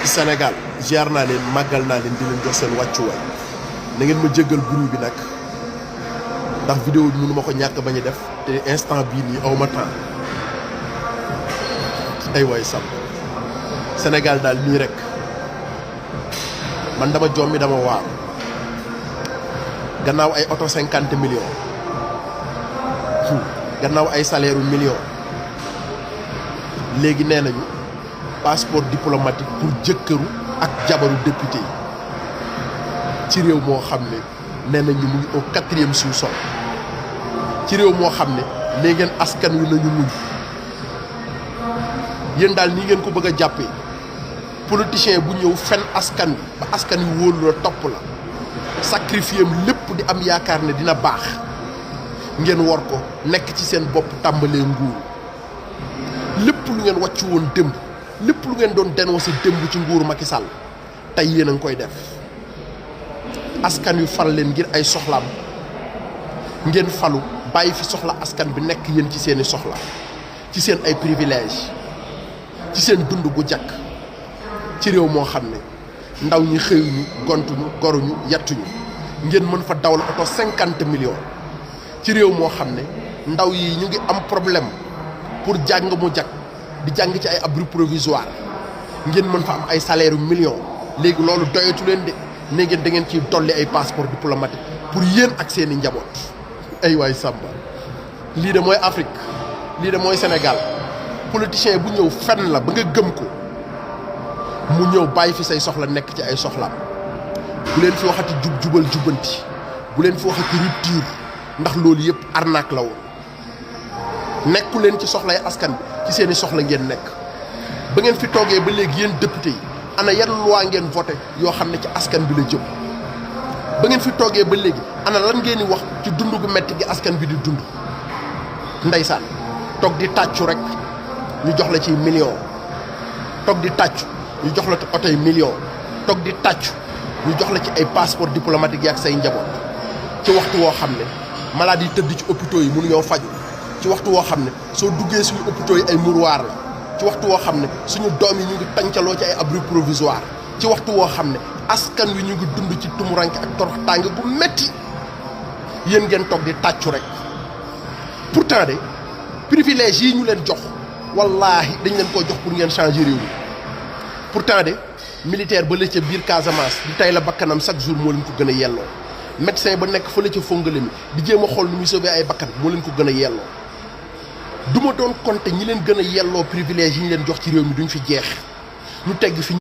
Sénégal ziar naa leen màggal naa leen di leen jox seen wàccuwaay na ngeen ma jéggal bruit bi nag ndax vidéo bi mënu ma ko ñàkk bañ a def te instant bii nii aw ma temps ay waay sam Sénégal daal nii rek man dama jommi dama waar gannaaw ay oto 50 millions gannaaw ay salaire u millions léegi nee nañu passeport diplomatique pour jëkkëru ak jabaru député yi ci réew moo xam ne nee nañu mu ngi au 4e sous-sol ci réew moo xam ne nee ngeen askan wi nañu muñ yéen daal nii ngeen ko bëgg a jàppee politicien bu ñëw fen askan wi ba askan wi wóolu la topp la sacrifier lépp di am yaakaar ne dina baax ngeen war ko nekk ci seen bopp tàmbalee nguur lépp lu ngeen wàccu woon démb lépp lu ngeen doon dénoncé démb ci nguuru Macky Sall tey yéen a ngi koy def askan wi fal leen ngir ay soxlaam ngeen falu bàyyi fi soxla askan bi nekk yéen ci seeni soxla ci seen ay privilège ci seen dund gu jàkk ci réew moo xam ne ndaw ñi xëyuñu gontuñu goruñu yattuñu ngeen mën fa dawal oto 50 millions ci réew moo xam ne ndaw yi ñu ngi am problème pour jàng mu jàkk di jàng ci ay abri provisoire ngeen mën fa am ay salaire millions léegi loolu doyatu leen de ne ngeen da ngeen ciy dolli ay passeport diplomatique pour yéen ak seeni njaboot ay waay sàmba lii de mooy Afrique lii de mooy Sénégal politicien bu ñëw fenn la ba nga gëm ko mu ñëw bàyyi fi say soxla nekk ci ay soxlaam bu leen fi waxati jubal jubanti bu leen fi waxati rupture ndax loolu yëpp arnaque la woon nekku leen ci soxlay askan bi ci seeni soxla ngeen nekk ba ngeen fi toogee ba léegi yéen député yi ana yan loi ngeen voté yoo xam ne ci askan bi la jëm ba ngeen fi toogee ba léegi ana lan ngeen di wax ci dund gu metti gi askan bi di dund ndeysaan toog di tàccu rek ñu jox la ci million toog di tàccu ñu jox la ci oto yi million toog di tàccu ñu jox la ci ay passeport diplomatique yi ak say njaboot ci waxtu woo xam ne malade yi tëdd ci hôpitaux yi mënuñoo faju ci waxtu woo xam ne soo duggee suñu hôpitaux yi ay mouroir la ci waxtu woo xam ne suñu doom yi ñu ngi tàncaloo ci ay abri provisoire ci waxtu woo xam ne askan wi ñu ngi dund ci tumuranke ak torox tàng bu metti yéen ngeen toog di tàccu rek pourtant de privilège yi ñu leen jox wallaahi dañ leen koo jox pour ngeen changer réew mi pourtant de militaire ba la ca biir Casamance di tey la bakkanam chaque jour moo leen ko gën a yelloo médecin ba nekk fële ca Fongolemi di jéem a xool nu muy sauver ay bakkan moo leen ko gën a yelloo du ma doon compter ñi leen gën a yelloo privilège yi ñu leen jox ci réew mi duñ fi jeex ñu tegg fi